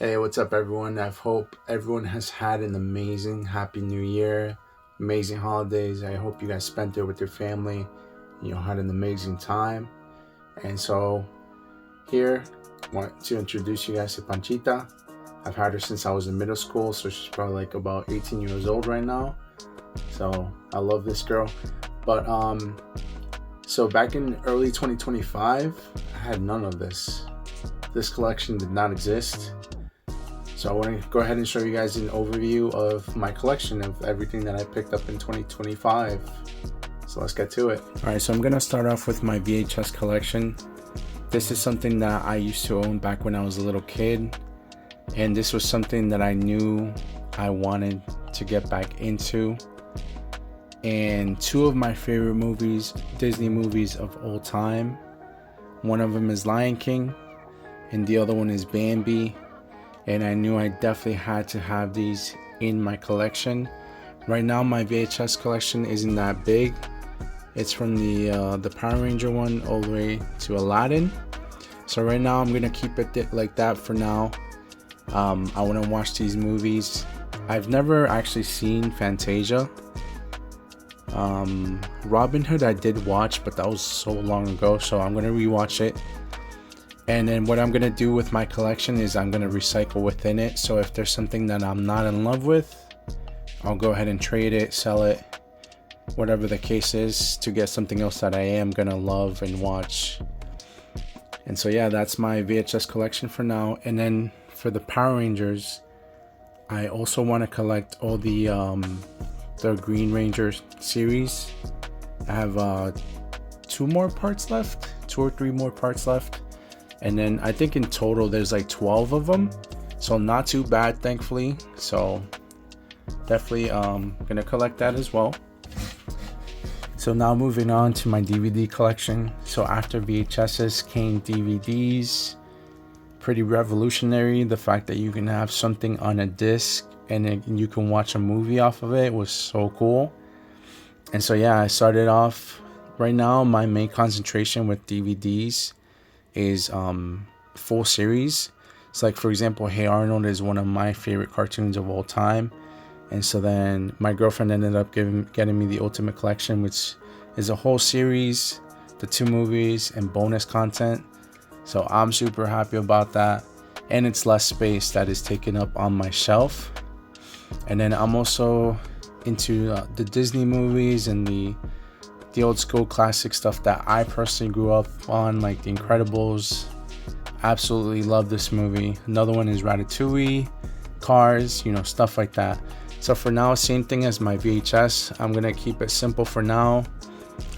Hey, what's up, everyone? I hope everyone has had an amazing, happy new year, amazing holidays. I hope you guys spent it with your family, had an amazing time. And so, here, I want to introduce you guys to Panchita. I've had her since I was in middle school, so she's probably like about 18 years old right now. So, I love this girl. But, so back in early 2025, I had none of this. This collection did not exist. So I want to go ahead and show you guys an overview of my collection of everything that I picked up in 2025. So let's get to it. Alright, so I'm going to start off with my VHS collection. This is something that I used to own back when I was a little kid. And this was something that I knew I wanted to get back into. And two of my favorite movies, Disney movies of all time. One of them is Lion King, and the other one is Bambi. And I knew I definitely had to have these in my collection. Right now my VHS collection isn't that big. It's from the Power Ranger one all the way to Aladdin. So right now I'm gonna keep it like that for now. I want to watch these movies. I've never actually seen Fantasia. Robin Hood I did watch, but that was so long ago, so I'm gonna rewatch it. And then what I'm going to do with my collection is I'm going to recycle within it. So if there's something that I'm not in love with, I'll go ahead and trade it, sell it, whatever the case is, to get something else that I am going to love and watch. And so yeah, that's my VHS collection for now. And then for the Power Rangers, I also want to collect all the Green Ranger series. I have 2 or 3 more parts left. And then I think in total there's like 12 of them, so not too bad, thankfully. So definitely gonna collect that as well. So now moving on to my DVD collection. So after VHSs came DVDs. Pretty revolutionary. The fact that you can have something on a disc and you can watch a movie off of it was so cool. And so yeah, I started off. Right now my main concentration with DVDs is full series. It's like, for example, Hey Arnold is one of my favorite cartoons of all time. And so then my girlfriend ended up getting me the Ultimate Collection, which is a whole series, the 2 movies and bonus content. So I'm super happy about that. And it's less space that is taken up on my shelf. And then I'm also into the Disney movies and the old school classic stuff that I personally grew up on, like The Incredibles. Absolutely love this movie. Another one is Ratatouille, Cars, stuff like that. So for now, same thing as my VHS. I'm gonna keep it simple for now.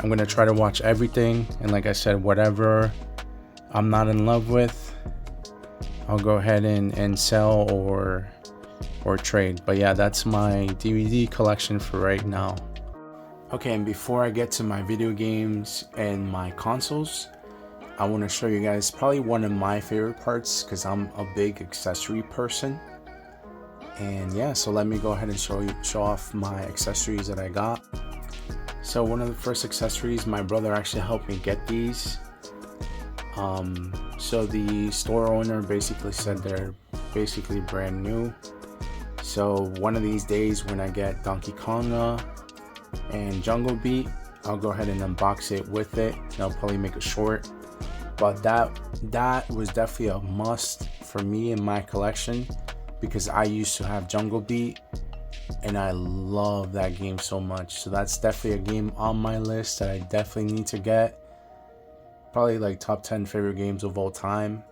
I'm gonna try to watch everything, and like I said, whatever I'm not in love with, I'll go ahead and sell or trade. But yeah, that's my DVD collection for right now. Okay, and before I get to my video games and my consoles, I want to show you guys probably one of my favorite parts, because I'm a big accessory person. And yeah, so let me go ahead and show off my accessories that I got. So one of the first accessories, my brother actually helped me get these. So the store owner basically said they're basically brand new. So one of these days when I get Donkey Konga and Jungle Beat, I'll go ahead and unbox it with it, and I'll probably make it short. But that was definitely a must for me in my collection, because I used to have Jungle Beat and I love that game so much. So that's definitely a game on my list that I definitely need to get. Probably like top 10 favorite games of all time.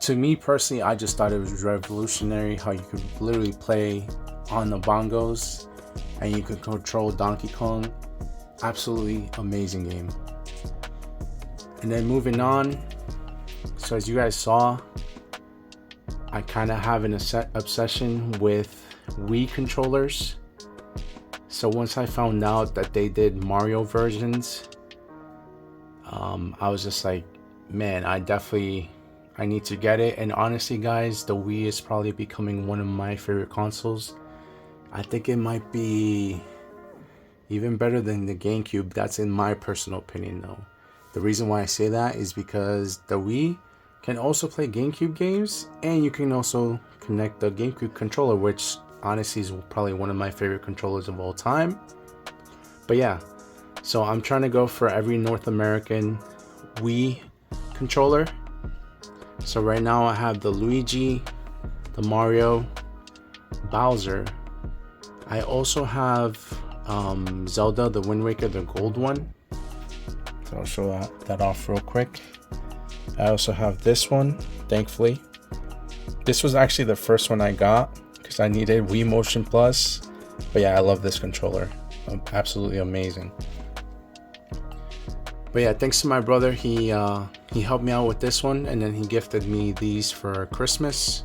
To me personally, I just thought it was revolutionary how you could literally play on the bongos and you could control Donkey Kong. Absolutely amazing game. And then moving on, so as you guys saw, I kind of have an obsession with Wii controllers. So once I found out that they did Mario versions, I was just like, man, I need to get it. And honestly guys, the Wii is probably becoming one of my favorite consoles. I think it might be even better than the GameCube. That's in my personal opinion though. The reason why I say that is because the Wii can also play GameCube games, and you can also connect the GameCube controller, which honestly is probably one of my favorite controllers of all time. But yeah, so I'm trying to go for every North American Wii controller. So right now I have the Luigi, the Mario, Bowser. I also have Zelda, the Wind Waker, the gold one. So I'll show that off real quick. I also have this one, thankfully. This was actually the first one I got because I needed Wii Motion Plus. But yeah, I love this controller. Absolutely amazing. But yeah, thanks to my brother, he helped me out with this one, and then he gifted me these for Christmas.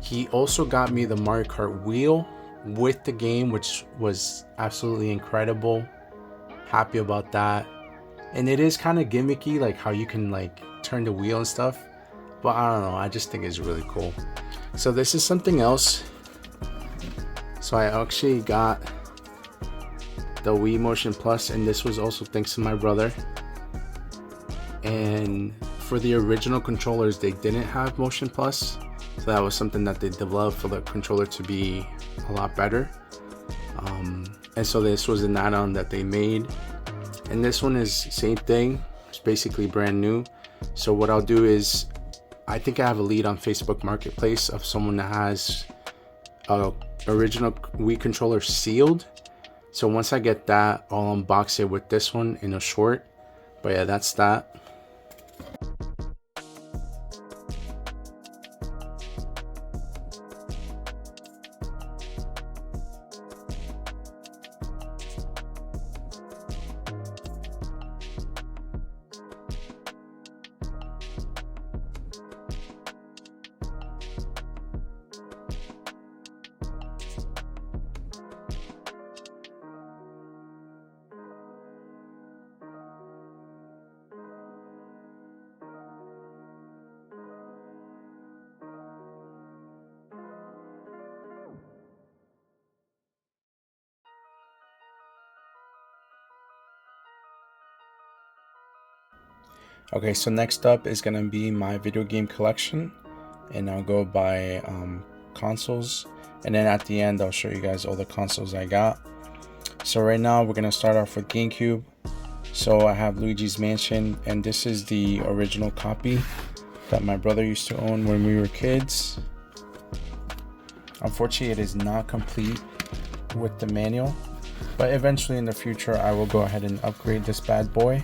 He also got me the Mario Kart wheel with the game, which was absolutely incredible. Happy about that. And it is kind of gimmicky, like how you can like turn the wheel and stuff, but I don't know, I just think it's really cool. So this is something else. So I actually got the Wii Motion Plus, and this was also thanks to my brother. And for the original controllers, they didn't have Motion Plus, so that was something that they developed for the controller to be a lot better. And so this was an add-on that they made. And this one is same thing, it's basically brand new. So what I'll do is, I think I have a lead on Facebook Marketplace of someone that has a original Wii controller sealed. So once I get that, I'll unbox it with this one in a short. But yeah, that's that. Okay, so next up is gonna be my video game collection, and I'll go by consoles, and then at the end I'll show you guys all the consoles I got. So right now we're gonna start off with GameCube. So I have Luigi's Mansion, and this is the original copy that my brother used to own when we were kids. Unfortunately, it is not complete with the manual, but eventually in the future I will go ahead and upgrade this bad boy.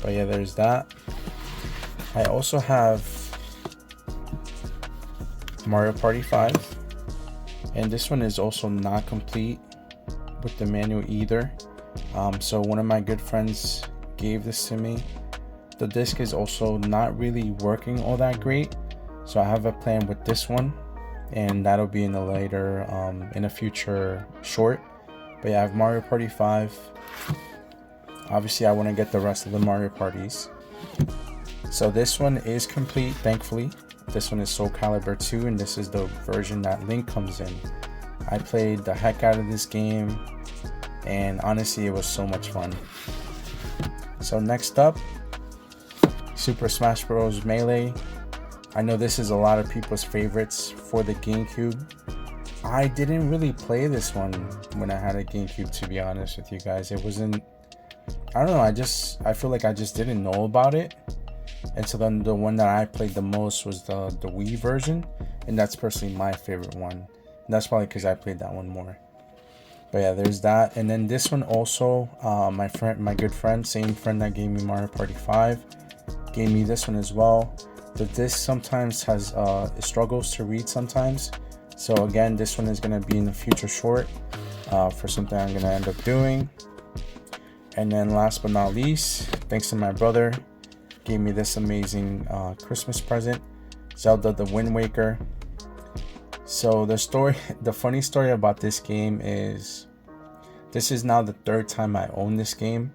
But yeah, there's that. I also have Mario Party 5, and this one is also not complete with the manual either. So one of my good friends gave this to me. The disc is also not really working all that great, so I have a plan with this one, and that'll be in a later in a future short. But yeah, I have Mario Party 5. Obviously I want to get the rest of the Mario Parties. So this one is complete, thankfully. This one is Soul Calibur 2, and this is the version that Link comes in. I played the heck out of this game, and honestly it was so much fun. So next up, Super Smash Bros. Melee. I know this is a lot of people's favorites for the GameCube. I didn't really play this one when I had a GameCube, to be honest with you guys. It wasn't, I don't know, I feel like I just didn't know about it. And so then the one that I played the most was the Wii version, and that's personally my favorite one. And that's probably because I played that one more. But yeah, there's that. And then this one also, my good friend, same friend that gave me Mario Party 5, gave me this one as well. The disc sometimes has it struggles to read sometimes. So again, this one is gonna be in the future short for something I'm gonna end up doing. And then last but not least, thanks to my brother, gave me this amazing Christmas present, Zelda the Wind Waker. So the funny story about this game is, this is now the third time I own this game.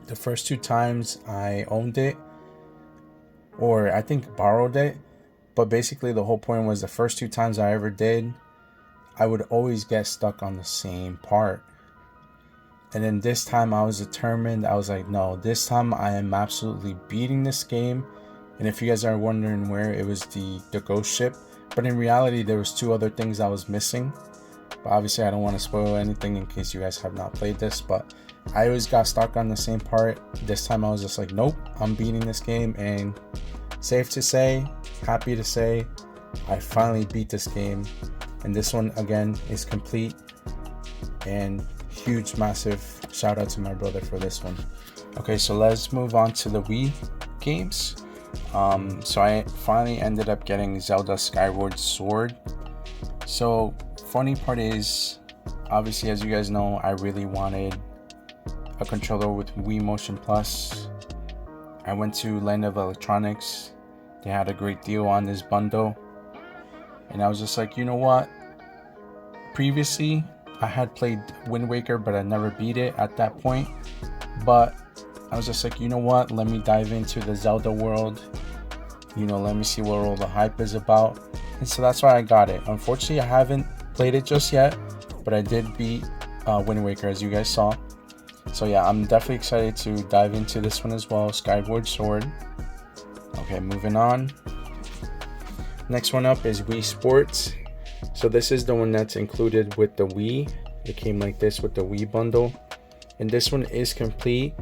The first two times I owned it, or I think borrowed it, but basically the whole point was the first two times I ever did, I would always get stuck on the same part. And then this time I was determined. I was like, no, this time I am absolutely beating this game, And if you guys are wondering where, it was the ghost ship. But in reality, there was 2 other things I was missing. But obviously, I don't want to spoil anything in case you guys have not played this. But I always got stuck on the same part. This time I was just like, nope, I'm beating this game. And safe to say, happy to say, I finally beat this game. And this one, again, is complete. And huge, massive shout out to my brother for this one. Okay, so let's move on to the Wii games. So I finally ended up getting Zelda Skyward Sword. So funny part is, obviously, as you guys know, I really wanted a controller with Wii Motion Plus. I went to Land of Electronics. They had a great deal on this bundle. And I was just like, you know what? Previously, I had played Wind Waker, but I never beat it at that point. But I was just like, you know what? Let me dive into the Zelda world. You know, let me see what all the hype is about. And so that's why I got it. Unfortunately, I haven't played it just yet, but I did beat Wind Waker, as you guys saw. So yeah, I'm definitely excited to dive into this one as well, Skyward Sword. Okay, moving on. Next one up is Wii Sports. So this is the one that's included with the Wii. It came like this with the Wii bundle. And this one is complete,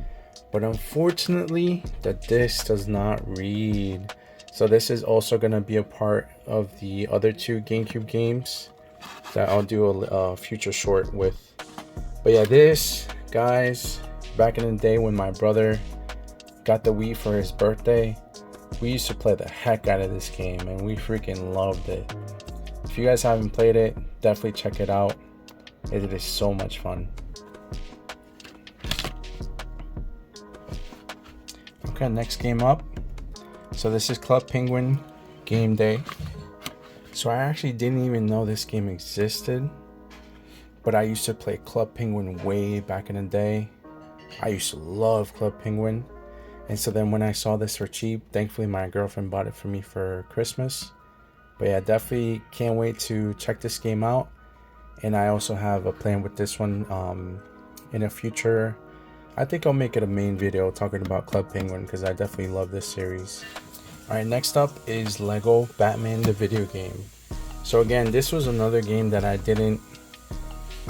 but unfortunately, the disc does not read. So this is also going to be a part of the other 2 GameCube games that I'll do a future short with. But yeah, this, guys, back in the day when my brother got the Wii for his birthday, we used to play the heck out of this game and we freaking loved it. If you guys haven't played it, definitely check it out. It is so much fun. Okay, next game up. So this is Club Penguin Game Day. So I actually didn't even know this game existed, but I used to play Club Penguin way back in the day. I used to love Club Penguin. And so then when I saw this for cheap, thankfully my girlfriend bought it for me for Christmas. But yeah, definitely can't wait to check this game out. And I also have a plan with this one in a future. I think I'll make it a main video talking about Club Penguin because I definitely love this series. Alright, next up is Lego Batman the video game. So again, this was another game that I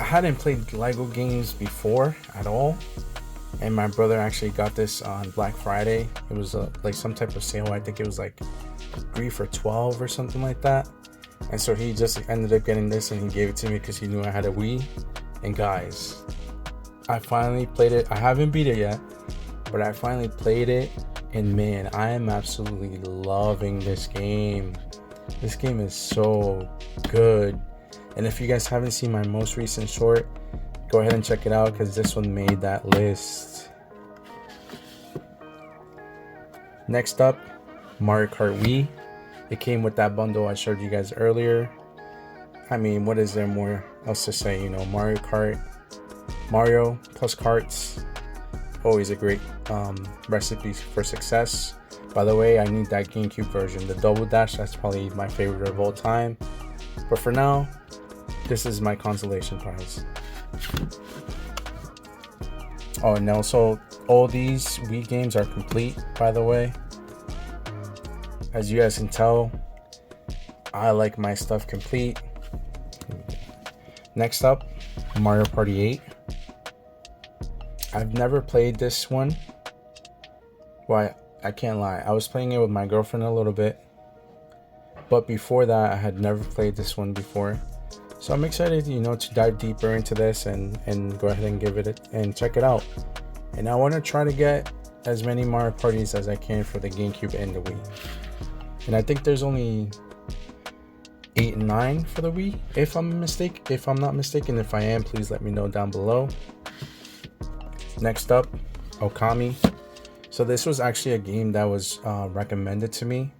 hadn't played Lego games before at all. And my brother actually got this on Black Friday. It was like some type of sale. I think it was like 3 for $12 or something like that. And so he just ended up getting this and he gave it to me because he knew I had a Wii. And guys, I finally played it. I haven't beat it yet, but I finally played it. And man, I am absolutely loving this game. This game is so good. And if you guys haven't seen my most recent short, go ahead and check it out because this one made that list. Next up, Mario Kart Wii. It came with that bundle I showed you guys earlier. I mean, what is there more else to say? You know, Mario plus karts, always a great recipe for success. By the way, I need that GameCube version, the Double Dash. That's probably my favorite of all time. But for now, this is my consolation prize. Oh, and also all these Wii games are complete, by the way. As you guys can tell, I like my stuff complete. Next up, Mario Party 8. I've never played this one. Well, I can't lie. I was playing it with my girlfriend a little bit. But before that, I had never played this one before. So I'm excited, you know, to dive deeper into this and go ahead and give it and check it out. And I want to try to get as many Mario Parties as I can for the GameCube and the Wii. And I think there's only 8 and 9 for the Wii, if I'm not mistaken. If I am, please let me know down below. Next up, Okami. So this was actually a game that was recommended to me,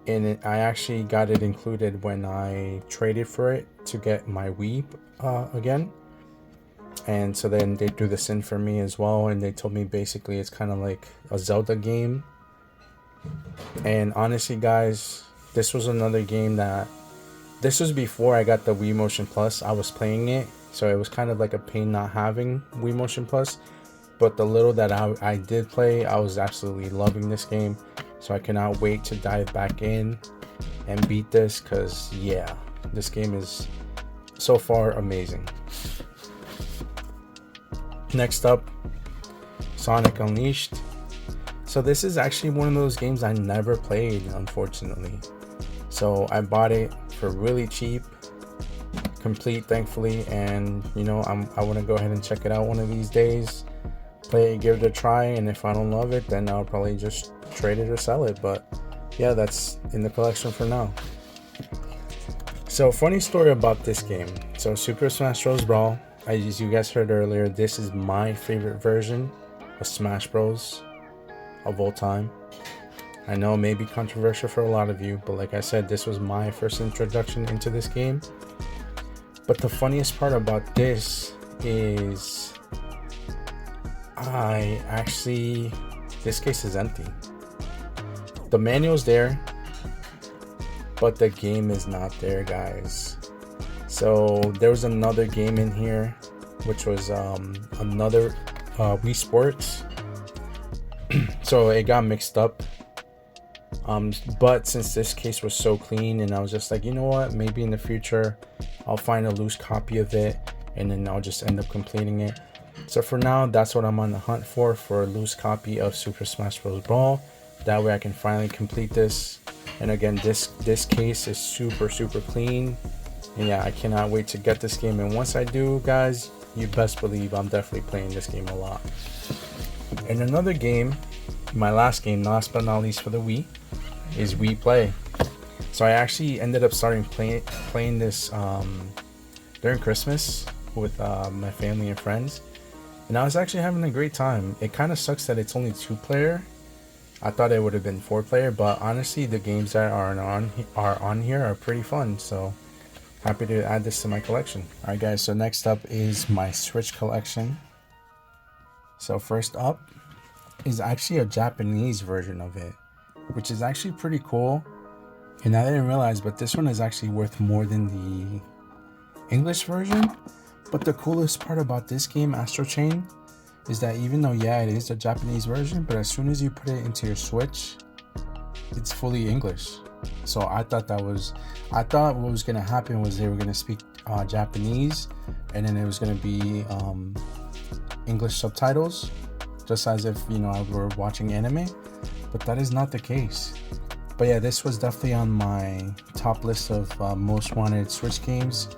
and I actually got it included when I traded for it to get my Wii again. And so then they threw this in for me as well, and they told me basically it's kind of like a Zelda game. And honestly, guys, this was another game that, this was before I got the Wii Motion Plus. I was playing it, so it was kind of like a pain not having Wii Motion Plus. But the little that I did play, I was absolutely loving this game. So I cannot wait to dive back in and beat this, because yeah, this game is so far amazing. Next up, Sonic Unleashed. So this is actually one of those games I never played, unfortunately. So I bought it for really cheap, complete thankfully, and you know, I want to go ahead and check it out one of these days, play it, give it a try, and if I don't love it, then I'll probably just trade it or sell it. But yeah, that's in the collection for now. So funny story about this game. So Super Smash Bros. Brawl, as you guys heard earlier, this is my favorite version of Smash Bros. Of all time. I know it may be controversial for a lot of you, but like I said, this was my first introduction into this game. But the funniest part about this is this case is empty. The manual's there, but the game is not there, guys. So there was another game in here, which was another Wii Sports. So it got mixed up, but since this case was so clean, and I was just like, you know what, maybe in the future I'll find a loose copy of it, and then I'll just end up completing it. So for now, that's what I'm on the hunt for a loose copy of Super Smash Bros. Brawl. That way I can finally complete this. And again, this case is super clean, and yeah, I cannot wait to get this game. And once I do, guys, you best believe I'm definitely playing this game a lot. And another game, my last game, last but not least for the Wii, is Wii Play. So I actually ended up starting playing this during Christmas with my family and friends, and I was actually having a great time. It kind of sucks that it's only 2-player. I thought it would have been 4-player, but honestly, the games that are on here are pretty fun. So happy to add this to my collection. All right, guys. So next up is my Switch collection. So first up is actually a Japanese version of it, which is actually pretty cool. And I didn't realize, but this one is actually worth more than the English version. But the coolest part about this game, Astral Chain, is that even though, yeah, it is a Japanese version, but as soon as you put it into your Switch, it's fully English. So I thought what was going to happen was they were going to speak Japanese, and then it was going to be English subtitles, just as if, you know, we're watching anime. But that is not the case. But yeah, this was definitely on my top list of most wanted Switch games.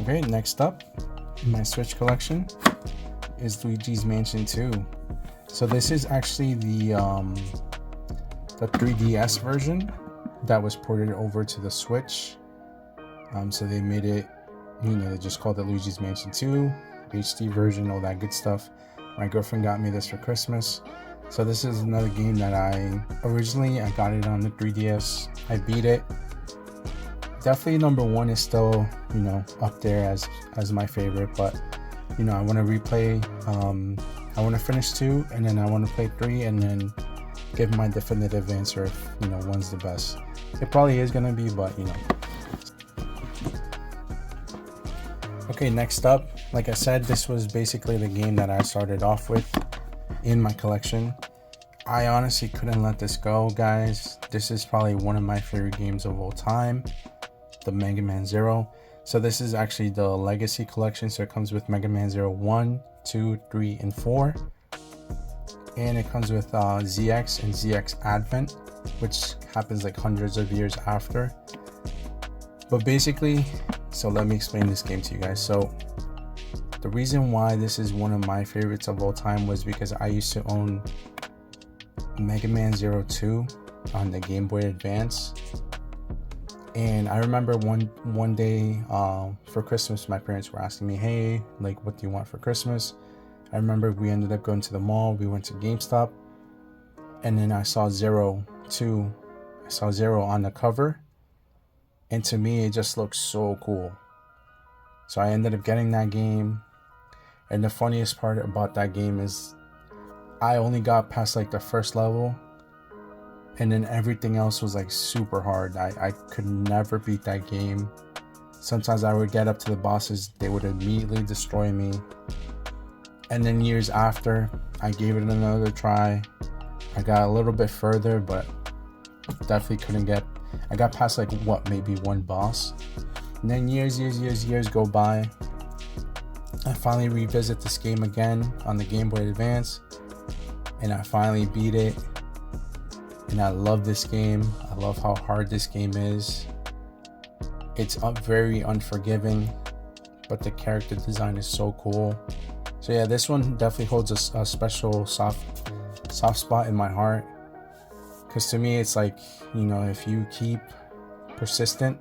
Okay, next up in my Switch collection is Luigi's Mansion 2. So this is actually the 3DS version that was ported over to the Switch. So they made it, you know, they just called it Luigi's Mansion 2, HD version, all that good stuff. My girlfriend got me this for Christmas. So this is another game that I got it on the 3DS. I beat it. Definitely number one is still, you know, up there as my favorite, but you know, I want to replay. I want to finish 2, and then I want to play 3, and then give my definitive answer if, you know, one's the best. It probably is gonna be, but you know. Okay, next up, like I said, this was basically the game that I started off with in my collection. I honestly couldn't let this go, guys. This is probably one of my favorite games of all time, the Mega Man Zero. So this is actually the Legacy collection, so it comes with Mega Man Zero 1, 2, 3, and 4. And it comes with ZX and ZX Advent, which happens like hundreds of years after. But basically, so let me explain this game to you guys. So the reason why this is one of my favorites of all time was because I used to own Mega Man Zero 2 on the Game Boy Advance. And I remember one day for Christmas, my parents were asking me, hey, like, what do you want for Christmas? I remember we ended up going to the mall. We went to GameStop, and then I saw Zero 2. I saw Zero on the cover, and to me, it just looked so cool. So I ended up getting that game. And the funniest part about that game is I only got past like the first level, and then everything else was like super hard. I could never beat that game. Sometimes I would get up to the bosses, they would immediately destroy me. And then years after, I gave it another try, I got a little bit further, but definitely couldn't get. I got past like maybe one boss. And then years go by. I finally revisit this game again on the Game Boy Advance, and I finally beat it. And I love this game. I love how hard this game is. It's very unforgiving, but the character design is so cool. So yeah, this one definitely holds a special soft spot in my heart, because to me it's like, you know, if you keep persistent,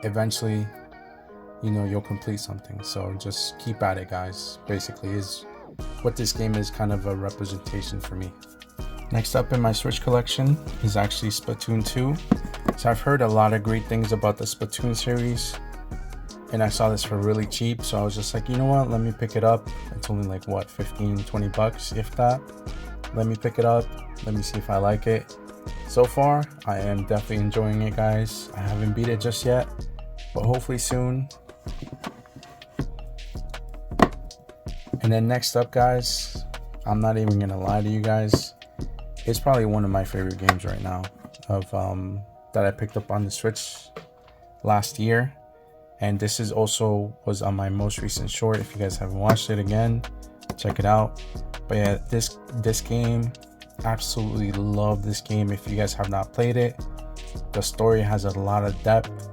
eventually, you know, you'll complete something. So just keep at it, guys, basically is what this game is, kind of a representation for me. Next up in my Switch collection is actually Splatoon 2. So I've heard a lot of great things about the Splatoon series, and I saw this for really cheap, so I was just like, you know what, let me pick it up. It's only like what, 15-20 bucks, if that. Let me pick it up, let me see if I like it. So far I am definitely enjoying it, guys. I haven't beat it just yet, but hopefully soon. And then next up, guys, I'm not even gonna lie to you guys, it's probably one of my favorite games right now of that I picked up on the Switch last year. And this is also was on my most recent short. If you guys haven't watched it, again, check it out. But yeah, this game, absolutely love this game. If you guys have not played it, the story has a lot of depth,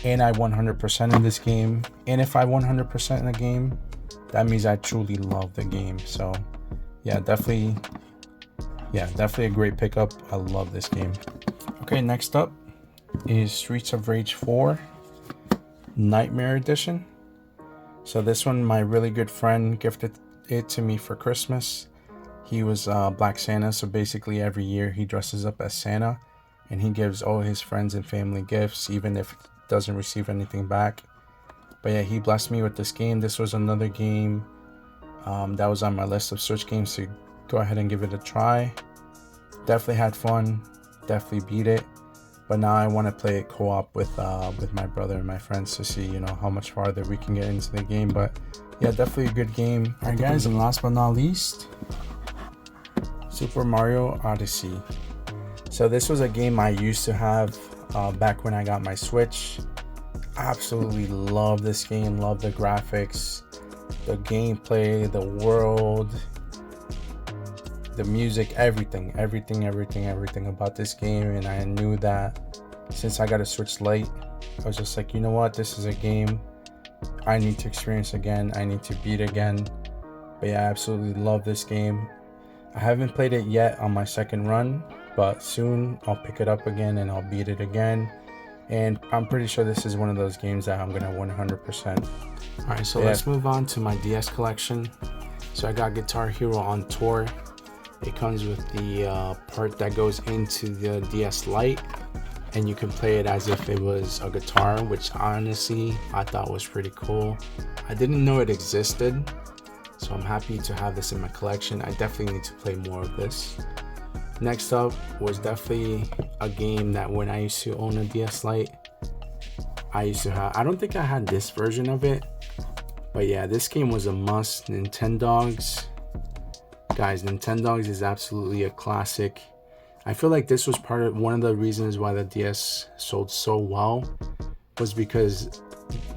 and I 100% in this game. And if I 100% in a game, that means I truly love the game. So yeah, definitely a great pickup. I love this game. Okay, next up is Streets of Rage 4 Nightmare Edition. So this one, my really good friend gifted it to me for Christmas. He was Black Santa, so basically every year he dresses up as Santa, and he gives all his friends and family gifts, even if he doesn't receive anything back. But yeah, he blessed me with this game. This was another game that was on my list of Switch games to go ahead and give it a try. Definitely had fun, definitely beat it, but now I want to play it co-op with my brother and my friends to see, you know, how much farther we can get into the game. But yeah, definitely a good game. Alright guys, and last but not least, Super Mario Odyssey. So this was a game I used to have back when I got my Switch. Absolutely love this game, love the graphics, the gameplay, the world, the music, everything about this game. And I knew that since I got a Switch Lite, I was just like, you know what, this is a game I need to experience again, I need to beat again. But yeah, I absolutely love this game. I haven't played it yet on my second run, but soon I'll pick it up again and I'll beat it again. And I'm pretty sure this is one of those games that I'm gonna 100%. Alright, so let's move on to my DS collection. So I got Guitar Hero on Tour. It comes with the part that goes into the DS Lite, and you can play it as if it was a guitar, which honestly I thought was pretty cool. I didn't know it existed, so I'm happy to have this in my collection. I definitely need to play more of this. Next up was definitely a game that when I used to own a DS Lite, I used to have. I don't think I had this version of it, but yeah, this game was a must. Nintendogs. Guys, Nintendogs is absolutely a classic. I feel like this was one of the reasons why the DS sold so well, was because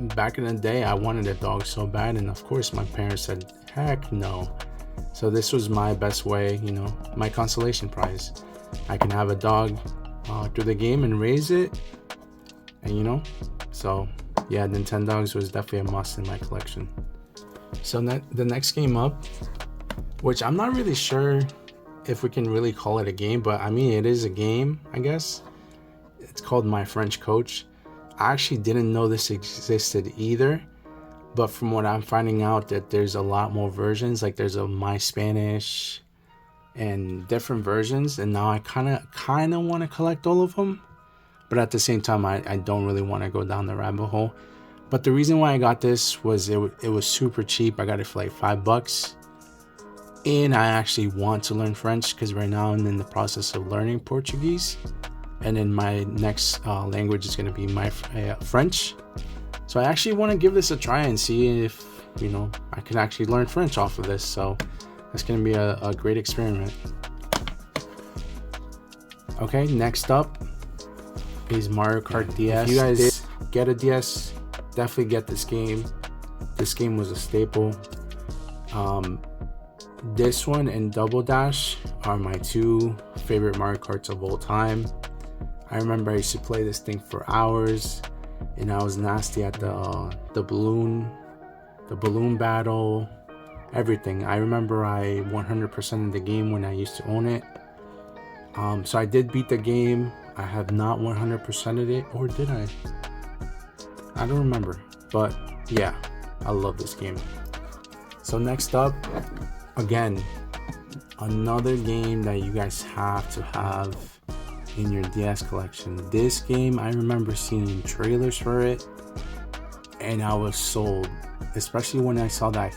back in the day I wanted a dog so bad, and of course my parents said heck no. So this was my best way, you know, my consolation prize. I can have a dog through the game and raise it, and you know, so yeah, Nintendogs was definitely a must in my collection. So the next game up, which I'm not really sure if we can really call it a game, but I mean, it is a game, I guess. It's called My French Coach. I actually didn't know this existed either, but from what I'm finding out, that there's a lot more versions. Like there's a My Spanish and different versions, and now I kind of want to collect all of them, but at the same time I don't really want to go down the rabbit hole. But the reason why I got this was it was super cheap. I got it for like $5, and I actually want to learn French because right now I'm in the process of learning Portuguese, and then my next language is going to be my French. So I actually want to give this a try and see if, you know, I can actually learn French off of this. So it's going to be a great experiment. Okay, next up is Mario Kart DS. If you guys get a DS, definitely get this game. This game was a staple. This one and Double Dash are my two favorite Mario Karts of all time. I remember I used to play this thing for hours, and I was nasty at the balloon battle, everything. I remember I 100%ed the game when I used to own it. So I did beat the game. I have not 100%ed it, or did I? I don't remember, but yeah, I love this game. So next up, again, another game that you guys have to have in your DS collection. This game, I remember seeing trailers for it and I was sold, especially when I saw that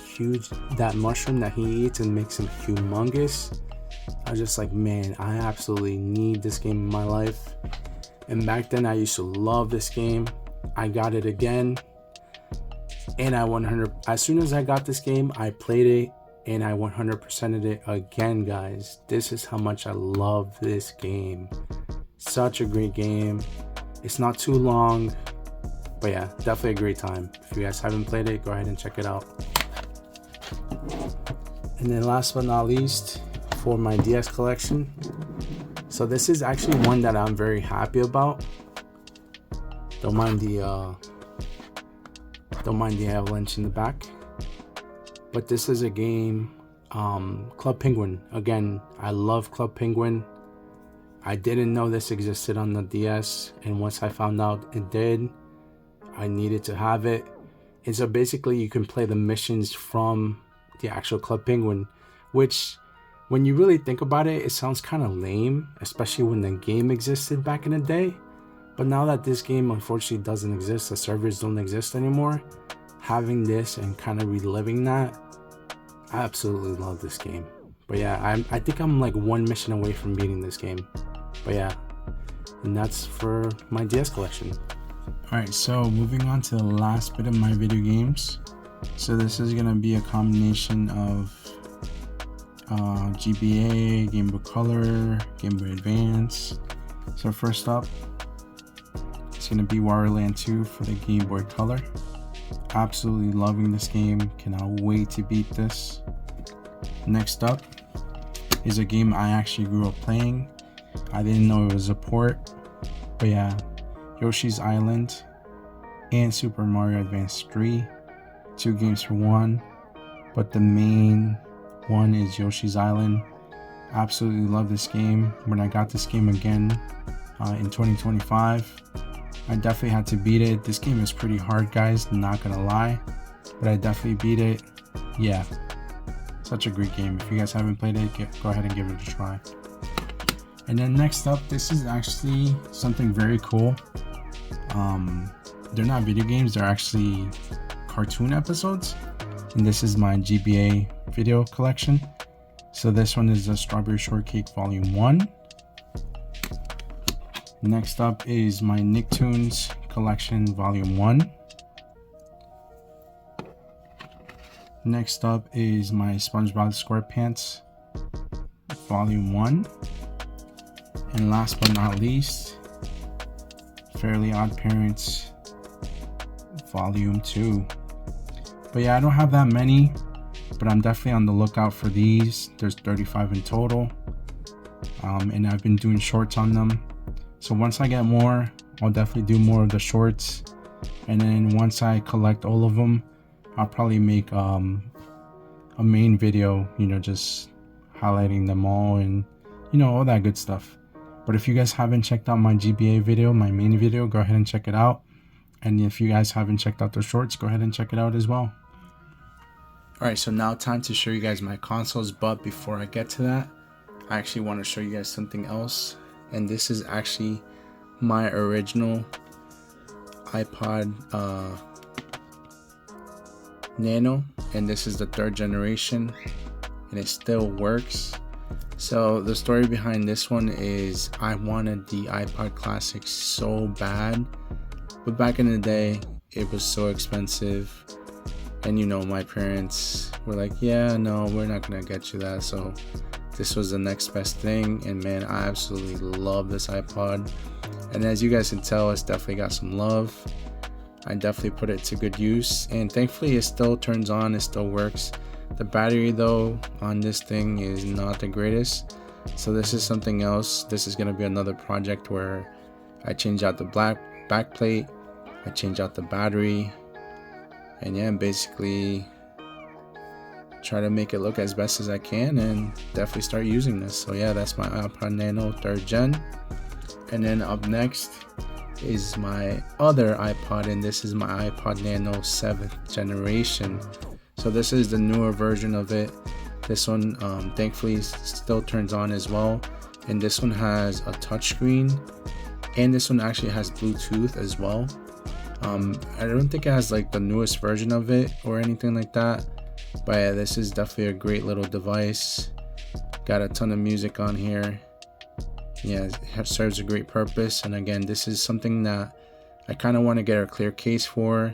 mushroom that he eats and makes him humongous. I was just like, man, I absolutely need this game in my life. And back then I used to love this game. I got it again, and as soon as I got this game, I played it and I 100%ed it again, guys. This is how much I love this game. Such a great game. It's not too long, but yeah, definitely a great time. If you guys haven't played it, go ahead and check it out. And then last but not least, for my DS collection, so this is actually one that I'm very happy about. Don't mind the avalanche in the back. But this is a game, Club Penguin. Again, I love Club Penguin. I didn't know this existed on the DS, and once I found out it did, I needed to have it. And so basically you can play the missions from the actual Club Penguin, which when you really think about it, it sounds kind of lame, especially when the game existed back in the day. But now that this game unfortunately doesn't exist, the servers don't exist anymore, having this and kind of reliving that, I absolutely love this game. But yeah, I think I'm like one mission away from beating this game. But yeah, and that's for my DS collection. Alright, so moving on to the last bit of my video games. So this is gonna be a combination of GBA, Game Boy Color, Game Boy Advance. So first up, it's gonna be Wario Land 2 for the Game Boy Color. Absolutely loving this game, cannot wait to beat this. Next up is a game I actually grew up playing. I didn't know it was a port, but yeah, Yoshi's Island and Super Mario Advance 3, 2 games for one, but the main one is Yoshi's Island. Absolutely love this game. When I got this game again in 2025, I definitely had to beat it. This game is pretty hard, guys, not gonna lie, but I definitely beat it. Yeah, such a great game. If you guys haven't played it, go ahead and give it a try. And then next up, this is actually something very cool. They're not video games, they're actually cartoon episodes, and this is my GBA video collection. So this one is the Strawberry Shortcake Volume 1. Next up is my Nicktoons collection Volume 1. Next up is my SpongeBob SquarePants Volume 1. And last but not least, Fairly Odd Parents Volume 2. But yeah, I don't have that many, but I'm definitely on the lookout for these. There's 35 in total, and I've been doing shorts on them. So once I get more, I'll definitely do more of the shorts, and then once I collect all of them, I'll probably make a main video, just highlighting them all and all that good stuff. But if you guys haven't checked out my GBA video, my main video, go ahead and check it out. And if you guys haven't checked out the shorts, go ahead and check it out as well. Alright, so now time to show you guys my consoles, but before I get to that, I actually want to show you guys something else. And this is actually my original iPod Nano, and this is the 3rd generation, and it still works. So the story behind this one is I wanted the iPod Classic so bad, but back in the day it was so expensive, and my parents were like, yeah, no, we're not gonna get you that. So this was the next best thing, and man, I absolutely love this iPod. And as you guys can tell, it's definitely got some love. I definitely put it to good use, and thankfully it still turns on, it still works. The battery though on this thing is not the greatest, so this is something else. This is going to be another project where I change out the black backplate, I change out the battery, and yeah, basically try to make it look as best as I can and definitely start using this. So yeah, that's my iPod Nano 3rd gen. And then up next is my other iPod, and this is my iPod Nano 7th generation. So this is the newer version of it. This one thankfully still turns on as well, and this one has a touchscreen, and this one actually has Bluetooth as well. I don't think it has like the newest version of it or anything like that, but yeah, this is definitely a great little device. Got a ton of music on here. Yeah, it serves a great purpose. And again, this is something that I kind of want to get a clear case for.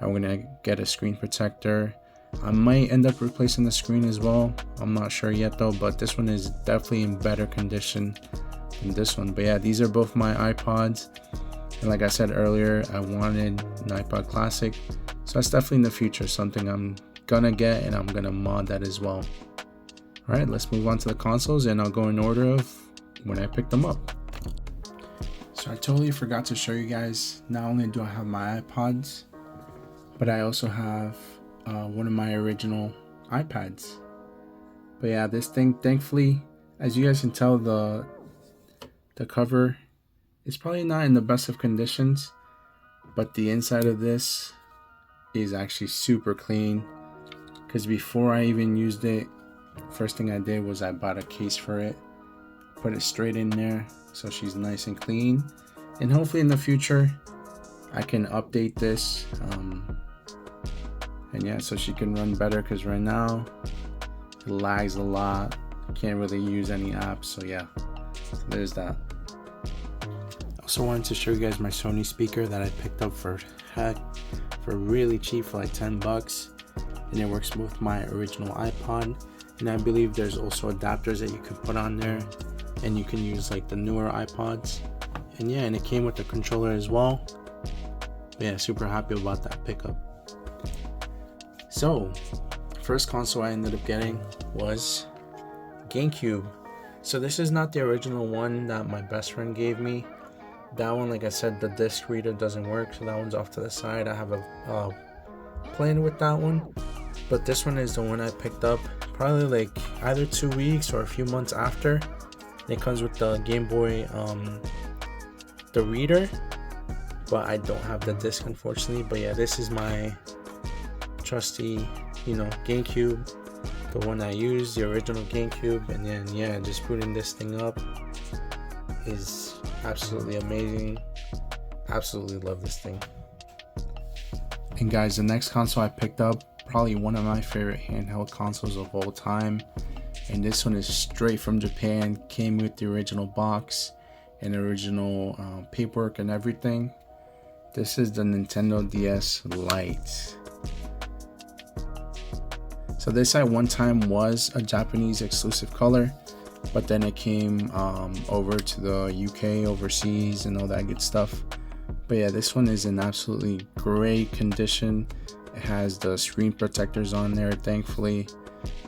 I'm going to get a screen protector. I might end up replacing the screen as well. I'm not sure yet though, but this one is definitely in better condition than this one. But yeah, these are both my iPods. And like I said earlier, I wanted an iPod Classic. So that's definitely in the future something I'm gonna get, and I'm gonna mod that as well. Alright, let's move on to the consoles, and I'll go in order of when I picked them up. So I totally forgot to show you guys, not only do I have my iPods, but I also have one of my original iPads. But yeah, this thing, thankfully, as you guys can tell, the cover is probably not in the best of conditions, but the inside of this is actually super clean, because before I even used it, first thing I did was I bought a case for it, put it straight in there so she's nice and clean, and hopefully in the future I can update this and yeah, so she can run better, because right now it lags a lot, can't really use any apps. So yeah, so there's that. I also wanted to show you guys my Sony speaker that I picked up for really cheap, for like $10, and it works with my original iPod. And I believe there's also adapters that you can put on there, and you can use like the newer iPods. And yeah, and it came with the controller as well. But yeah, super happy about that pickup. So first console I ended up getting was GameCube. So this is not the original one that my best friend gave me. That one, like I said, the disc reader doesn't work, so that one's off to the side. I have a plan with that one, but this one is the one I picked up probably like either 2 weeks or a few months after. It comes with the Game Boy, the reader, but I don't have the disc, unfortunately. But yeah, this is my trusty, GameCube, the one I used, the original GameCube. And then yeah, just putting this thing up is absolutely amazing. Absolutely love this thing. And guys, the next console I picked up, probably one of my favorite handheld consoles of all time, and this one is straight from Japan, came with the original box and original paperwork and everything. This is the Nintendo DS Lite. So this at one time was a Japanese exclusive color, but then it came over to the UK, overseas, and all that good stuff. But yeah, this one is in absolutely great condition. It has the screen protectors on there, thankfully.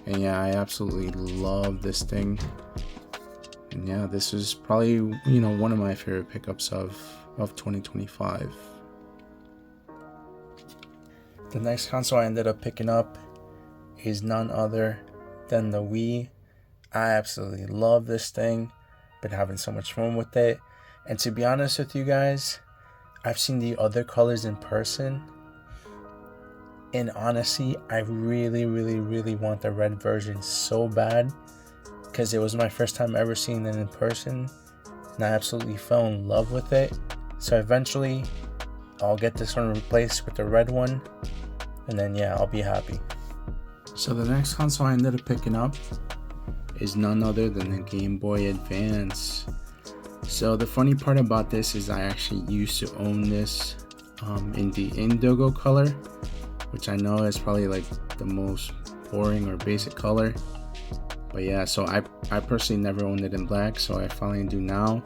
And yeah, I absolutely love this thing. And yeah, this is probably, one of my favorite pickups of 2025. The next console I ended up picking up is none other than the Wii. I absolutely love this thing. Been having so much fun with it. And to be honest with you guys, I've seen the other colors in person, and honestly, I really, really, really want the red version so bad, because it was my first time ever seeing it in person, and I absolutely fell in love with it. So eventually, I'll get this one replaced with the red one, and then yeah, I'll be happy. So the next console I ended up picking up is none other than the Game Boy Advance. So the funny part about this is I actually used to own this in the indigo color, which I know is probably like the most boring or basic color, But yeah, so I personally never owned it in black, so I finally do now.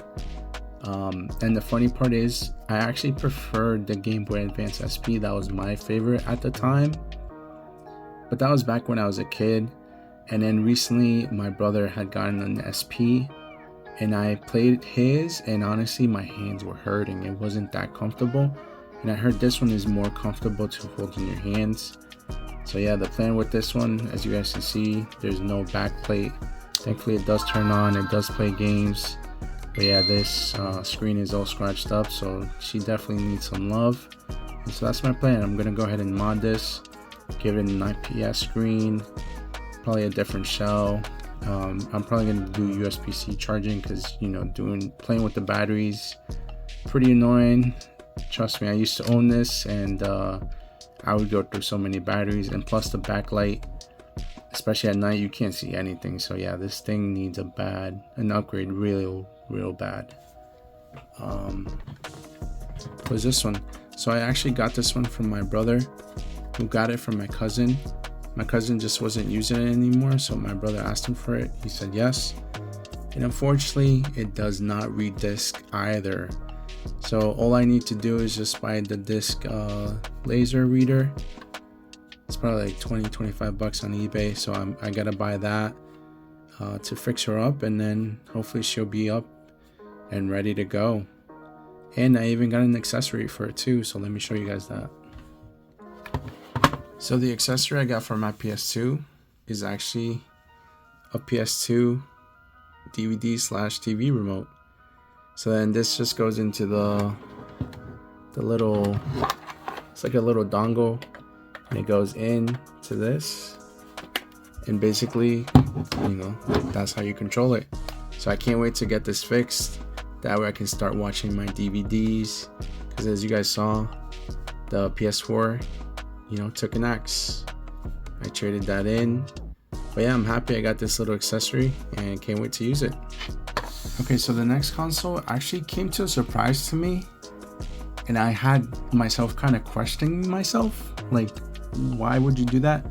And the funny part is, I actually preferred the Game Boy Advance SP. That was my favorite at the time, but that was back when I was a kid. And then recently my brother had gotten an SP, and I played his, and honestly my hands were hurting. It wasn't that comfortable, and I heard this one is more comfortable to hold in your hands. So yeah, the plan with this one, as you guys can see, there's no back plate. Thankfully it does turn on, it does play games. But yeah, this screen is all scratched up, so she definitely needs some love. And so that's my plan. I'm gonna go ahead and mod this, give it an IPS screen, probably a different shell. I'm probably gonna do USB-C charging, because you know, playing with the batteries pretty annoying. Trust me, I used to own this, and I would go through so many batteries, and plus the backlight, especially at night, you can't see anything. So yeah, this thing needs an upgrade real bad. Was this one? So I actually got this one from my brother, who got it from my cousin. My cousin just wasn't using it anymore, so my brother asked him for it. He said yes, and unfortunately it does not read disc either. So all I need to do is just buy the disc laser reader. It's probably like 20-25 bucks on eBay, so I gotta buy that to fix her up, and then hopefully she'll be up and ready to go. And I even got an accessory for it too, so let me show you guys that. So the accessory I got for my PS2 is actually a PS2 DVD/TV remote. So then this just goes into the little, it's like a little dongle, and it goes in to this, and basically, you know, that's how you control it. So I can't wait to get this fixed. That way I can start watching my DVDs, because as you guys saw, the PS4, you know, took an axe. I traded that in. But yeah, I'm happy I got this little accessory and can't wait to use it. Okay, so the next console actually came to a surprise to me, and I had myself kind of questioning myself, like, why would you do that?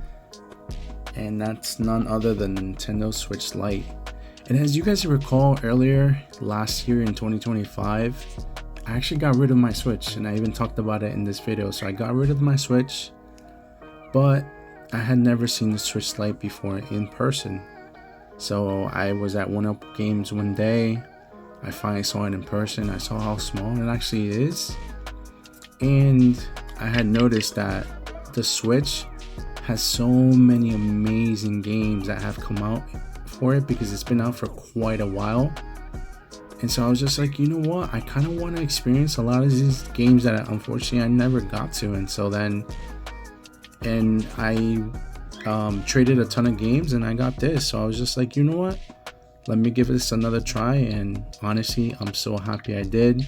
And that's none other than Nintendo Switch Lite. And as you guys recall, earlier last year in 2025, I actually got rid of my Switch, and I even talked about it in this video. So I got rid of my Switch, but I had never seen the Switch Lite before in person. So I was at 1UP Games one day, I finally saw it in person. I saw how small it actually is, and I had noticed that the Switch has so many amazing games that have come out for it, because it's been out for quite a while. And so I was just like, you know what, I kind of want to experience a lot of these games that unfortunately I never got to. And so then, and I traded a ton of games, and I got this. So I was just like, you know what, let me give this another try. And honestly, I'm so happy I did,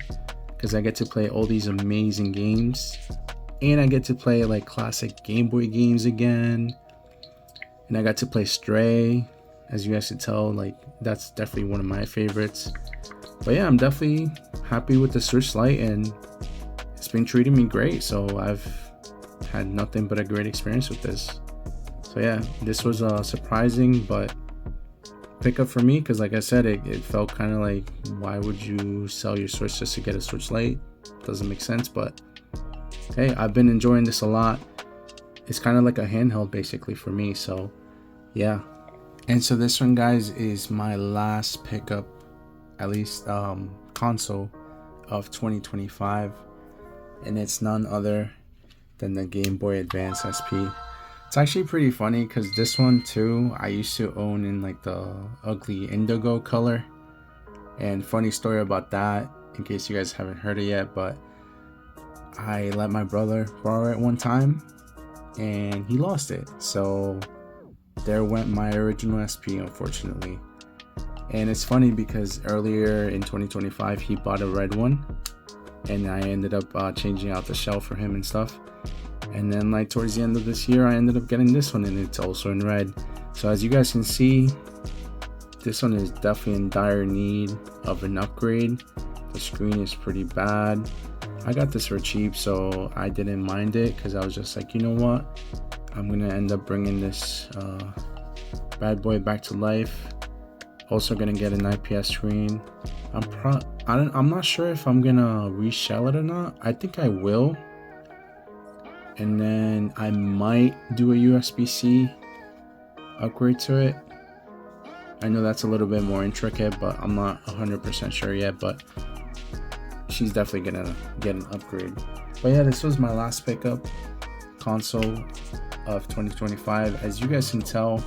because I get to play all these amazing games, and I get to play like classic Game Boy games again, and I got to play Stray. As you guys can tell, like, that's definitely one of my favorites. But yeah, I'm definitely happy with the Switch Lite, and it's been treating me great. So I've had nothing but a great experience with this. So yeah, this was a surprising but pickup for me, because like I said, it felt kind of like, why would you sell your Switch just to get a Switch Lite? Doesn't make sense. But hey, I've been enjoying this a lot. It's kind of like a handheld basically for me. So yeah. And so this one, guys, is my last pickup, at least console of 2025, and it's none other than the Game Boy Advance SP. It's actually pretty funny, because this one too, I used to own in like the ugly indigo color. And funny story about that, in case you guys haven't heard it yet, but I let my brother borrow it one time, and he lost it. So there went my original SP, unfortunately. And it's funny because earlier in 2025 he bought a red one, and I ended up changing out the shell for him and stuff. And then like towards the end of this year, I ended up getting this one, and it's also in red. So as you guys can see, this one is definitely in dire need of an upgrade. The screen is pretty bad. I got this for cheap, so I didn't mind it, because I was just like, you know what, I'm gonna end up bringing this Bad Boy Back to Life. Also gonna get an IPS screen. I'm not sure if I'm gonna reshell it or not. I think I will. And then I might do a USB-C upgrade to it. I know that's a little bit more intricate, but I'm not 100% sure yet, but she's definitely gonna get an upgrade. But yeah, this was my last pickup console of 2025. As you guys can tell,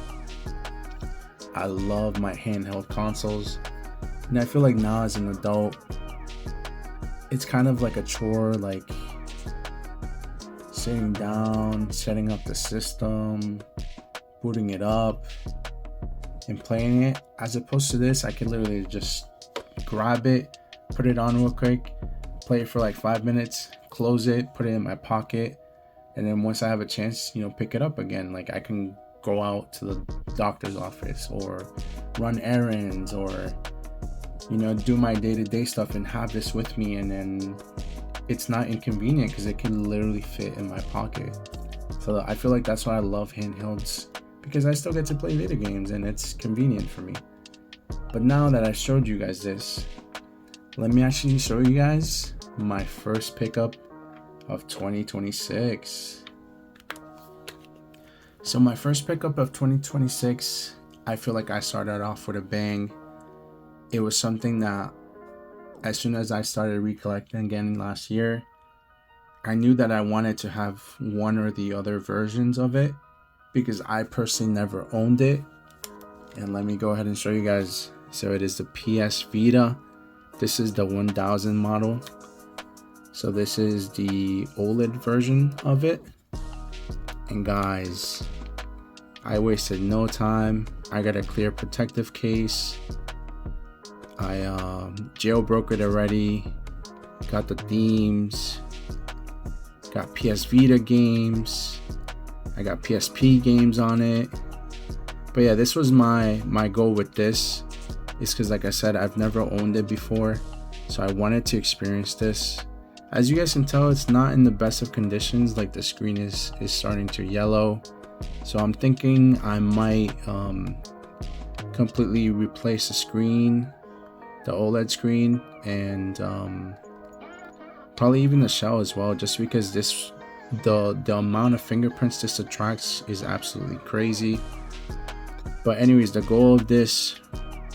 I love my handheld consoles, and I feel like now as an adult, it's kind of like a chore, like sitting down, setting up the system, booting it up, and playing it. As opposed to this, I can literally just grab it, put it on real quick, play it for like 5 minutes, close it, put it in my pocket, and then once I have a chance, pick it up again. Like I can go out to the doctor's office or run errands or do my day-to-day stuff and have this with me, and then it's not inconvenient because it can literally fit in my pocket. So I feel like that's why I love handhelds, because I still get to play video games and it's convenient for me. But now that I showed you guys this, let me actually show you guys my first pickup of 2026. So my first pickup of 2026, I feel like I started off with a bang. It was something that as soon as I started recollecting again last year, I knew that I wanted to have one or the other versions of it because I personally never owned it. And let me go ahead and show you guys. So it is the PS Vita. This is the 1000 model. So this is the OLED version of it. And guys, I wasted no time. I got a clear protective case. I jailbroke it already. Got the themes. Got PS Vita games. I got PSP games on it. But yeah, this was my goal with this. Is because, like I said, I've never owned it before, so I wanted to experience this. As you guys can tell, it's not in the best of conditions. Like the screen is starting to yellow, so I'm thinking I might completely replace the screen, the OLED screen, and probably even the shell as well, just because the amount of fingerprints this attracts is absolutely crazy. But anyways, the goal of this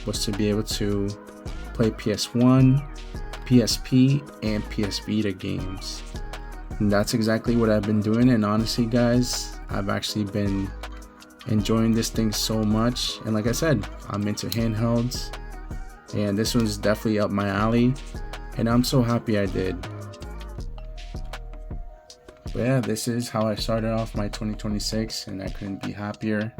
was to be able to play PS1, PSP, and PS Vita games. And that's exactly what I've been doing. And honestly, guys, I've actually been enjoying this thing so much. And like I said, I'm into handhelds, and this one's definitely up my alley. And I'm so happy I did. But yeah, this is how I started off my 2026, and I couldn't be happier.